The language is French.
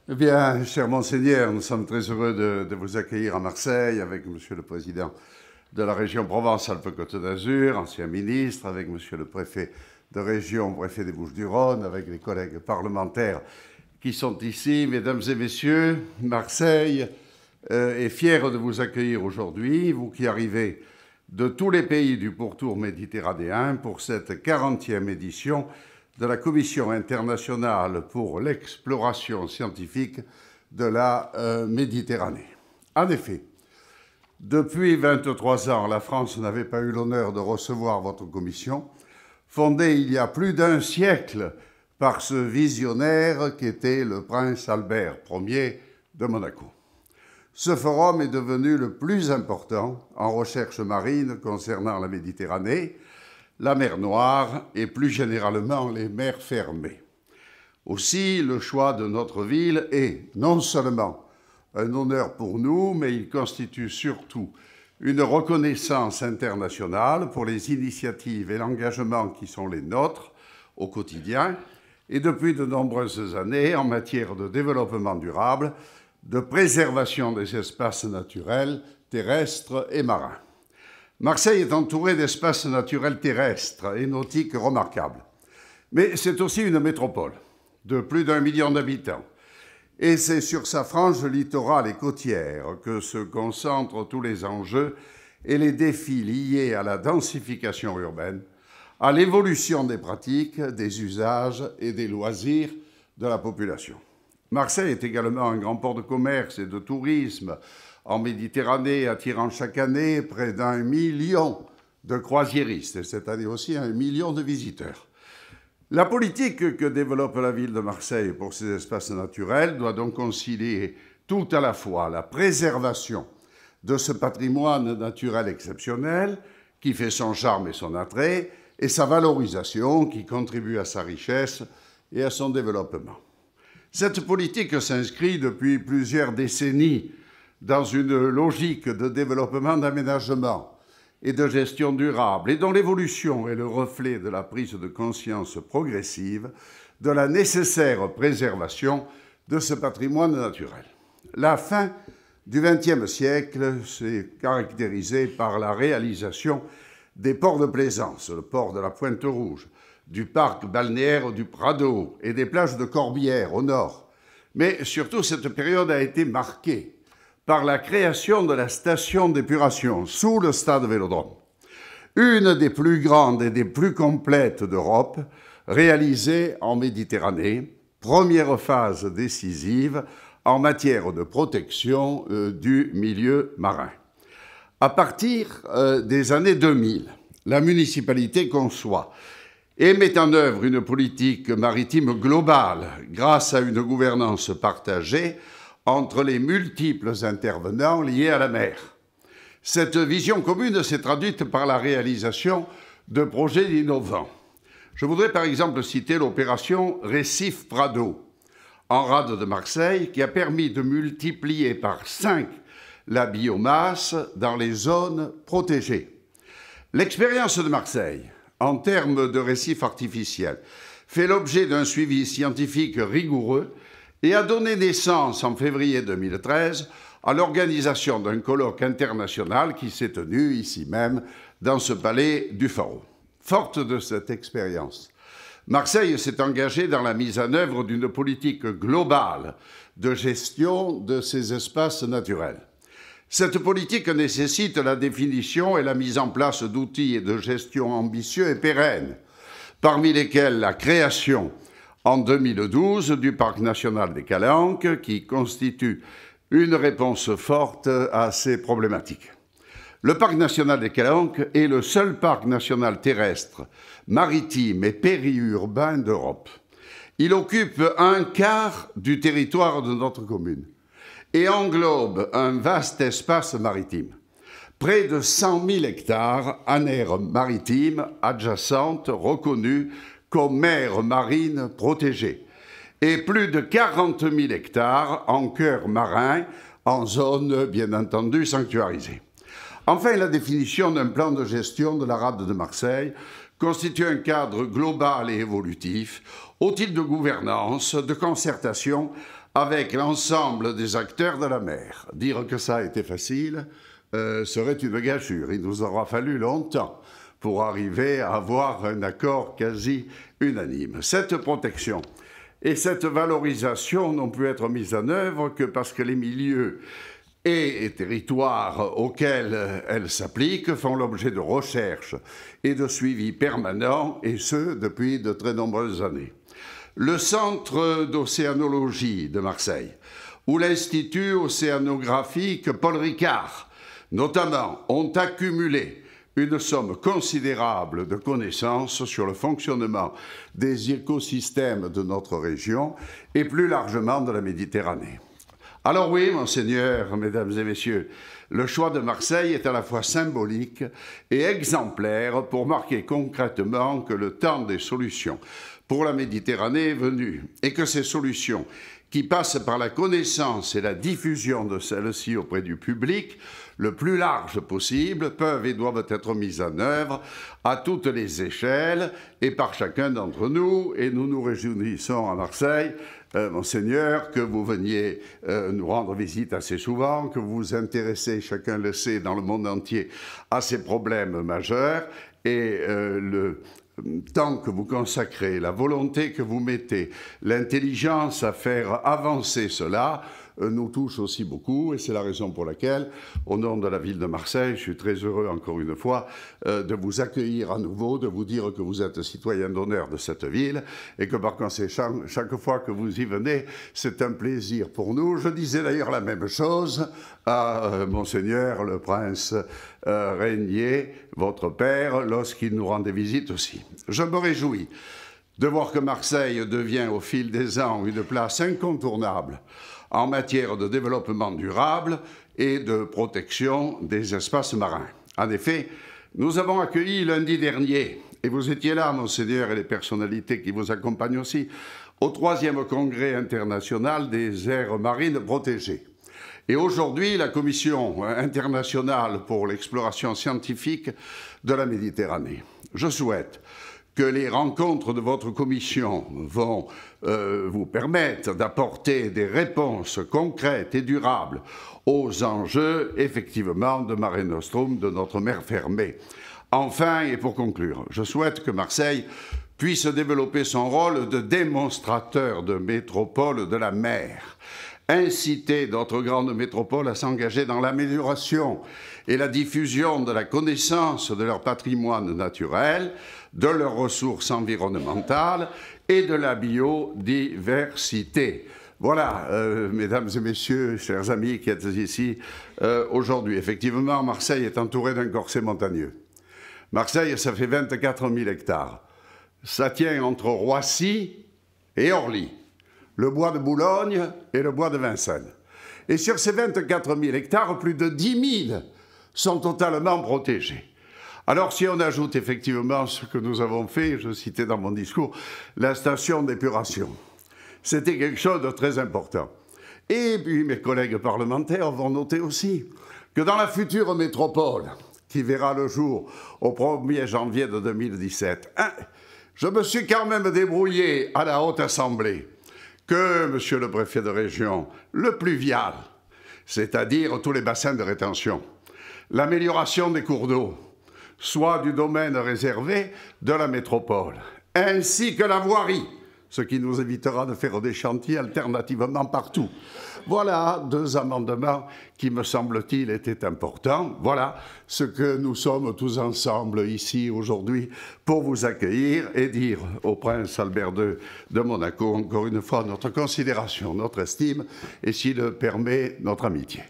Eh bien, cher Monseigneur, nous sommes très heureux de vous accueillir à Marseille avec Monsieur le Président de la région Provence-Alpes-Côte d'Azur, ancien ministre, avec Monsieur le Préfet de région, Préfet des Bouches-du-Rhône, avec les collègues parlementaires qui sont ici. Mesdames et Messieurs, Marseille est fière de vous accueillir aujourd'hui, vous qui arrivez de tous les pays du pourtour méditerranéen pour cette 40e édition de la Commission internationale pour l'exploration scientifique de la Méditerranée. En effet, depuis 23 ans, la France n'avait pas eu l'honneur de recevoir votre commission, fondée il y a plus d'un siècle par ce visionnaire qu'était le prince Albert Ier de Monaco. Ce forum est devenu le plus important en recherche marine concernant la Méditerranée, la mer Noire et plus généralement les mers fermées. Aussi, le choix de notre ville est non seulement un honneur pour nous, mais il constitue surtout une reconnaissance internationale pour les initiatives et l'engagement qui sont les nôtres au quotidien et depuis de nombreuses années en matière de développement durable, de préservation des espaces naturels, terrestres et marins. Marseille est entourée d'espaces naturels terrestres et nautiques remarquables. Mais c'est aussi une métropole de plus d'1 million d'habitants. Et c'est sur sa frange littorale et côtière que se concentrent tous les enjeux et les défis liés à la densification urbaine, à l'évolution des pratiques, des usages et des loisirs de la population. Marseille est également un grand port de commerce et de tourisme en Méditerranée, attirant chaque année près d'1 million de croisiéristes, et cette année aussi 1 million de visiteurs. La politique que développe la ville de Marseille pour ses espaces naturels doit donc concilier tout à la fois la préservation de ce patrimoine naturel exceptionnel qui fait son charme et son attrait, et sa valorisation qui contribue à sa richesse et à son développement. Cette politique s'inscrit depuis plusieurs décennies dans une logique de développement d'aménagement et de gestion durable, et dont l'évolution est le reflet de la prise de conscience progressive de la nécessaire préservation de ce patrimoine naturel. La fin du XXe siècle s'est caractérisée par la réalisation des ports de plaisance, le port de la Pointe-Rouge, du parc balnéaire du Prado et des plages de Corbière au nord. Mais surtout, cette période a été marquée par la création de la station d'épuration sous le stade Vélodrome, une des plus grandes et des plus complètes d'Europe, réalisée en Méditerranée, première phase décisive en matière de protection du milieu marin. À partir des années 2000, la municipalité conçoit et met en œuvre une politique maritime globale grâce à une gouvernance partagée entre les multiples intervenants liés à la mer. Cette vision commune s'est traduite par la réalisation de projets innovants. Je voudrais par exemple citer l'opération Récif Prado, en rade de Marseille, qui a permis de multiplier par 5 la biomasse dans les zones protégées. L'expérience de Marseille, en termes de récifs artificiels, fait l'objet d'un suivi scientifique rigoureux et a donné naissance en février 2013 à l'organisation d'un colloque international qui s'est tenu ici même, dans ce palais du Pharaon. Forte de cette expérience, Marseille s'est engagée dans la mise en œuvre d'une politique globale de gestion de ces espaces naturels. Cette politique nécessite la définition et la mise en place d'outils et de gestion ambitieux et pérennes, parmi lesquels la création en 2012 du Parc national des Calanques, qui constitue une réponse forte à ces problématiques. Le Parc national des Calanques est le seul parc national terrestre, maritime et périurbain d'Europe. Il occupe un quart du territoire de notre commune et englobe un vaste espace maritime. Près de 100 000 hectares en aire maritime adjacente reconnue comme aire marine protégée et plus de 40 000 hectares en cœur marin en zone, bien entendu, sanctuarisée. Enfin, la définition d'un plan de gestion de la rade de Marseille constitue un cadre global et évolutif, outil de gouvernance, de concertation, avec l'ensemble des acteurs de la mer. Dire que ça a été facile serait une gageure. Il nous aura fallu longtemps pour arriver à avoir un accord quasi unanime. Cette protection et cette valorisation n'ont pu être mises en œuvre que parce que les milieux et territoires auxquels elles s'appliquent font l'objet de recherches et de suivi permanents, et ce, depuis de très nombreuses années. Le Centre d'océanologie de Marseille ou l'Institut océanographique Paul Ricard, notamment, ont accumulé une somme considérable de connaissances sur le fonctionnement des écosystèmes de notre région et plus largement de la Méditerranée. Alors oui, monseigneur, mesdames et messieurs, le choix de Marseille est à la fois symbolique et exemplaire pour marquer concrètement que le temps des solutions pour la Méditerranée est venu et que ces solutions, qui passent par la connaissance et la diffusion de celles-ci auprès du public, le plus large possible, peuvent et doivent être mises en œuvre à toutes les échelles et par chacun d'entre nous. Et nous nous réjouissons à Marseille, monseigneur, que vous veniez nous rendre visite assez souvent, que vous vous intéressez, chacun le sait, dans le monde entier, à ces problèmes majeurs. Et le temps que vous consacrez, la volonté que vous mettez, l'intelligence à faire avancer cela, nous touche aussi beaucoup, et c'est la raison pour laquelle, au nom de la ville de Marseille, je suis très heureux, encore une fois, de vous accueillir à nouveau, de vous dire que vous êtes citoyen d'honneur de cette ville, et que par conséquent, chaque fois que vous y venez, c'est un plaisir pour nous. Je disais d'ailleurs la même chose à Monseigneur le Prince Régnier, votre père, lorsqu'il nous rendait visite aussi. Je me réjouis de voir que Marseille devient au fil des ans une place incontournable en matière de développement durable et de protection des espaces marins. En effet, nous avons accueilli lundi dernier, et vous étiez là, monseigneur, et les personnalités qui vous accompagnent aussi, au 3e congrès international des aires marines protégées. Et aujourd'hui, la Commission internationale pour l'exploration scientifique de la Méditerranée. Je souhaite que les rencontres de votre commission vont vous permettre d'apporter des réponses concrètes et durables aux enjeux, effectivement, de Mare Nostrum, de notre mer fermée. Enfin, et pour conclure, je souhaite que Marseille puisse développer son rôle de démonstrateur de métropole de la mer, inciter d'autres grandes métropoles à s'engager dans l'amélioration et la diffusion de la connaissance de leur patrimoine naturel, de leurs ressources environnementales et de la biodiversité. Voilà, mesdames et messieurs, chers amis qui êtes ici aujourd'hui. Effectivement, Marseille est entourée d'un corset montagneux. Marseille, ça fait 24 000 hectares. Ça tient entre Roissy et Orly, le bois de Boulogne et le bois de Vincennes. Et sur ces 24 000 hectares, plus de 10 000 sont totalement protégés. Alors si on ajoute effectivement ce que nous avons fait, je citais dans mon discours, la station d'épuration, c'était quelque chose de très important. Et puis mes collègues parlementaires vont noter aussi que dans la future métropole, qui verra le jour au 1er janvier de 2017, je me suis quand même débrouillé à la Haute Assemblée que, monsieur le préfet de région, le pluvial, c'est-à-dire tous les bassins de rétention, l'amélioration des cours d'eau, soit du domaine réservé de la métropole, ainsi que la voirie, ce qui nous évitera de faire des chantiers alternativement partout. Voilà 2 amendements qui, me semble-t-il, étaient importants. Voilà ce que nous sommes tous ensemble ici aujourd'hui pour vous accueillir et dire au prince Albert II de Monaco, encore une fois, notre considération, notre estime et, s'il le permet, notre amitié.